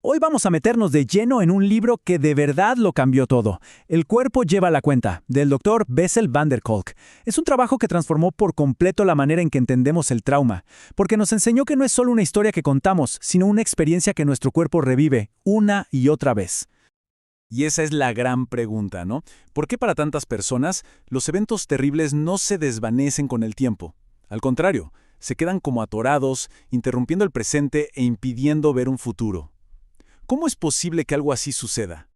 Hoy vamos a meternos de lleno en un libro que de verdad lo cambió todo. El cuerpo lleva la cuenta, del doctor Bessel van der Kolk. Es un trabajo que transformó por completo la manera en que entendemos el trauma, porque nos enseñó que no es solo una historia que contamos, sino una experiencia que nuestro cuerpo revive una y otra vez. Y esa es la gran pregunta, ¿no? ¿Por qué para tantas personas los eventos terribles no se desvanecen con el tiempo? Al contrario, se quedan como atorados, interrumpiendo el presente e impidiendo ver un futuro. ¿Cómo es posible que algo así suceda?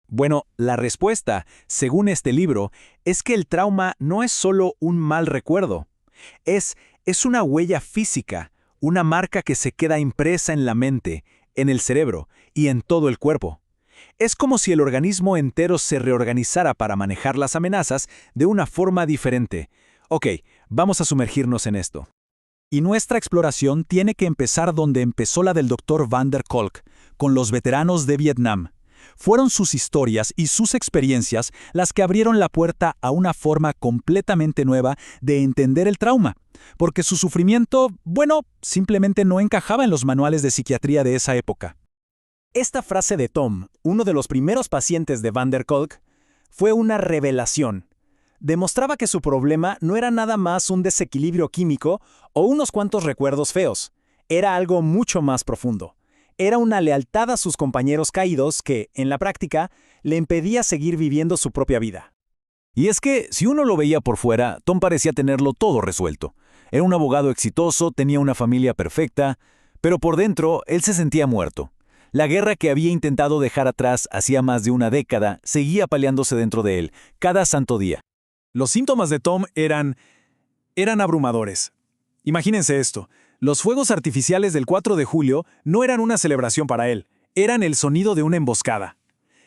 Bueno, la respuesta, según este libro, es que el trauma no es solo un mal recuerdo. Es una huella física, una marca que se queda impresa en la mente, en el cerebro y en todo el cuerpo. Es como si el organismo entero se reorganizara para manejar las amenazas de una forma diferente. Ok, vamos a sumergirnos en esto. Y nuestra exploración tiene que empezar donde empezó la del Dr. van der Kolk, con los veteranos de Vietnam. Fueron sus historias y sus experiencias las que abrieron la puerta a una forma completamente nueva de entender el trauma, porque su sufrimiento, simplemente no encajaba en los manuales de psiquiatría de esa época. Esta frase de Tom, uno de los primeros pacientes de van der Kolk, fue una revelación. Demostraba que su problema no era nada más un desequilibrio químico o unos cuantos recuerdos feos. Era algo mucho más profundo. Era una lealtad a sus compañeros caídos que, en la práctica, le impedía seguir viviendo su propia vida. Y es que, si uno lo veía por fuera, Tom parecía tenerlo todo resuelto. Era un abogado exitoso, tenía una familia perfecta, pero por dentro él se sentía muerto. La guerra que había intentado dejar atrás hacía más de una década seguía peleándose dentro de él, cada santo día. Los síntomas de Tom eran abrumadores. Imagínense esto. Los fuegos artificiales del 4 de julio no eran una celebración para él, eran el sonido de una emboscada.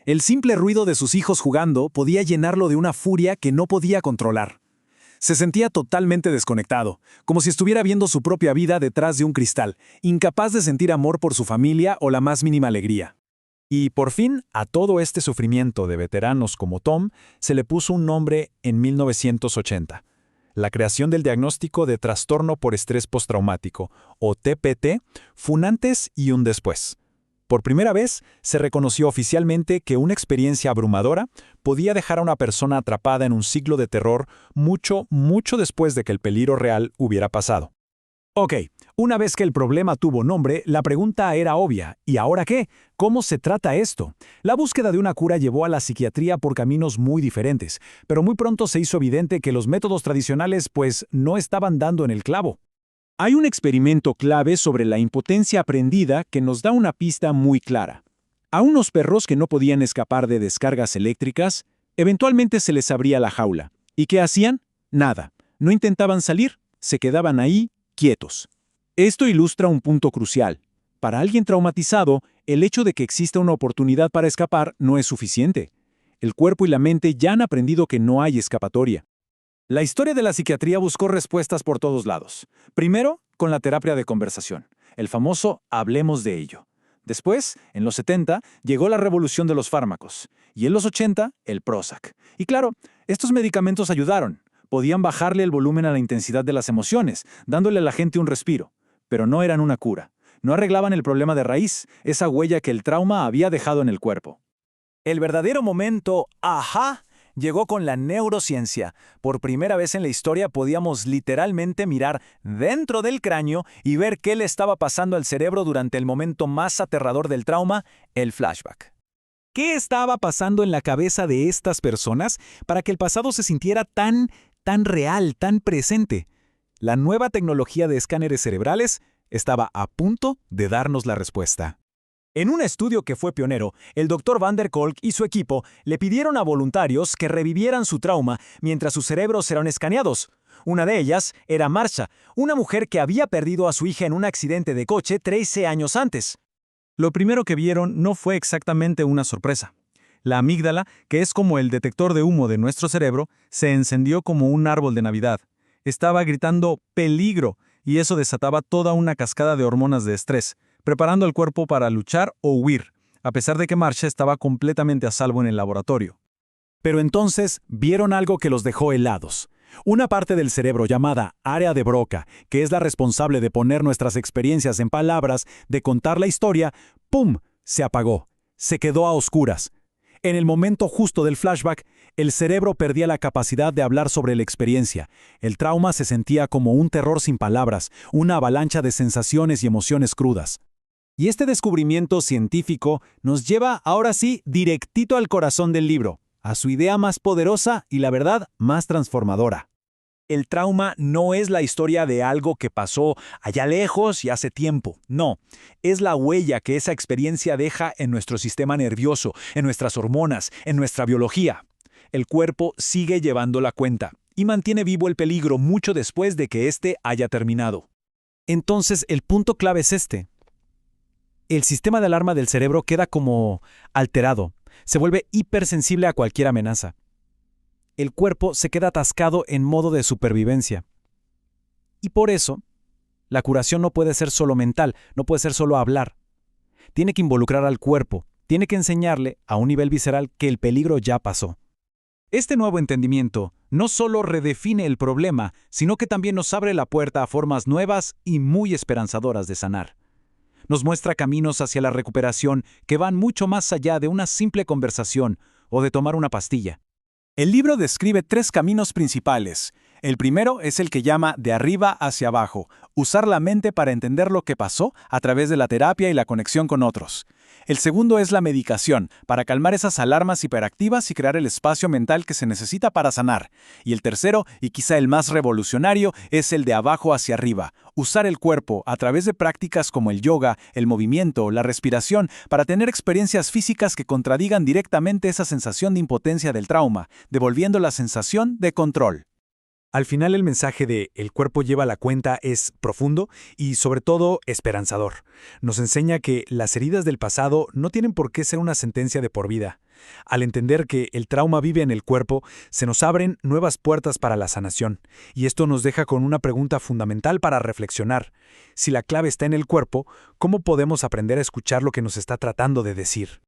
El simple ruido de sus hijos jugando podía llenarlo de una furia que no podía controlar. Se sentía totalmente desconectado, como si estuviera viendo su propia vida detrás de un cristal, incapaz de sentir amor por su familia o la más mínima alegría. Y por fin, a todo este sufrimiento de veteranos como Tom, se le puso un nombre en 1980. La creación del diagnóstico de trastorno por estrés postraumático, o TPT, fue un antes y un después. Por primera vez, se reconoció oficialmente que una experiencia abrumadora podía dejar a una persona atrapada en un ciclo de terror mucho después de que el peligro real hubiera pasado. Ok, una vez que el problema tuvo nombre, la pregunta era obvia. ¿Y ahora qué? ¿Cómo se trata esto? La búsqueda de una cura llevó a la psiquiatría por caminos muy diferentes, pero muy pronto se hizo evidente que los métodos tradicionales, no estaban dando en el clavo. Hay un experimento clave sobre la impotencia aprendida que nos da una pista muy clara. A unos perros que no podían escapar de descargas eléctricas, eventualmente se les abría la jaula. ¿Y qué hacían? Nada. No intentaban salir, se quedaban ahí, quietos. Esto ilustra un punto crucial. Para alguien traumatizado, el hecho de que exista una oportunidad para escapar no es suficiente. El cuerpo y la mente ya han aprendido que no hay escapatoria. La historia de la psiquiatría buscó respuestas por todos lados. Primero, con la terapia de conversación, el famoso hablemos de ello. Después, en los 70, llegó la revolución de los fármacos. Y en los 80, el Prozac. Y claro, estos medicamentos ayudaron. Podían bajarle el volumen a la intensidad de las emociones, dándole a la gente un respiro. Pero no eran una cura. No arreglaban el problema de raíz, esa huella que el trauma había dejado en el cuerpo. El verdadero momento ¡ajá! Llegó con la neurociencia. Por primera vez en la historia podíamos literalmente mirar dentro del cráneo y ver qué le estaba pasando al cerebro durante el momento más aterrador del trauma, el flashback. ¿Qué estaba pasando en la cabeza de estas personas para que el pasado se sintiera tan real, tan presente? La nueva tecnología de escáneres cerebrales estaba a punto de darnos la respuesta. En un estudio que fue pionero, el Dr. van der Kolk y su equipo le pidieron a voluntarios que revivieran su trauma mientras sus cerebros eran escaneados. Una de ellas era Marsha, una mujer que había perdido a su hija en un accidente de coche 13 años antes. Lo primero que vieron no fue exactamente una sorpresa. La amígdala, que es como el detector de humo de nuestro cerebro, se encendió como un árbol de Navidad. Estaba gritando ¡peligro! Y eso desataba toda una cascada de hormonas de estrés, preparando al cuerpo para luchar o huir, a pesar de que Marsha estaba completamente a salvo en el laboratorio. Pero entonces vieron algo que los dejó helados. Una parte del cerebro llamada área de Broca, que es la responsable de poner nuestras experiencias en palabras, de contar la historia, ¡pum!, se apagó, se quedó a oscuras. En el momento justo del flashback, el cerebro perdía la capacidad de hablar sobre la experiencia. El trauma se sentía como un terror sin palabras, una avalancha de sensaciones y emociones crudas. Y este descubrimiento científico nos lleva, ahora sí, directito al corazón del libro, a su idea más poderosa y, la verdad, más transformadora. El trauma no es la historia de algo que pasó allá lejos y hace tiempo. No, es la huella que esa experiencia deja en nuestro sistema nervioso, en nuestras hormonas, en nuestra biología. El cuerpo sigue llevando la cuenta y mantiene vivo el peligro mucho después de que éste haya terminado. Entonces, el punto clave es este. El sistema de alarma del cerebro queda como alterado, se vuelve hipersensible a cualquier amenaza. El cuerpo se queda atascado en modo de supervivencia. Y por eso, la curación no puede ser solo mental, no puede ser solo hablar. Tiene que involucrar al cuerpo, tiene que enseñarle a un nivel visceral que el peligro ya pasó. Este nuevo entendimiento no solo redefine el problema, sino que también nos abre la puerta a formas nuevas y muy esperanzadoras de sanar. Nos muestra caminos hacia la recuperación que van mucho más allá de una simple conversación o de tomar una pastilla. El libro describe 3 caminos principales. El primero es el que llama de arriba hacia abajo, usar la mente para entender lo que pasó a través de la terapia y la conexión con otros. El segundo es la medicación, para calmar esas alarmas hiperactivas y crear el espacio mental que se necesita para sanar. Y el tercero, y quizá el más revolucionario, es el de abajo hacia arriba, usar el cuerpo a través de prácticas como el yoga, el movimiento, la respiración, para tener experiencias físicas que contradigan directamente esa sensación de impotencia del trauma, devolviendo la sensación de control. Al final el mensaje de "el cuerpo lleva la cuenta" es profundo y sobre todo esperanzador. Nos enseña que las heridas del pasado no tienen por qué ser una sentencia de por vida. Al entender que el trauma vive en el cuerpo, se nos abren nuevas puertas para la sanación. Y esto nos deja con una pregunta fundamental para reflexionar. Si la clave está en el cuerpo, ¿cómo podemos aprender a escuchar lo que nos está tratando de decir?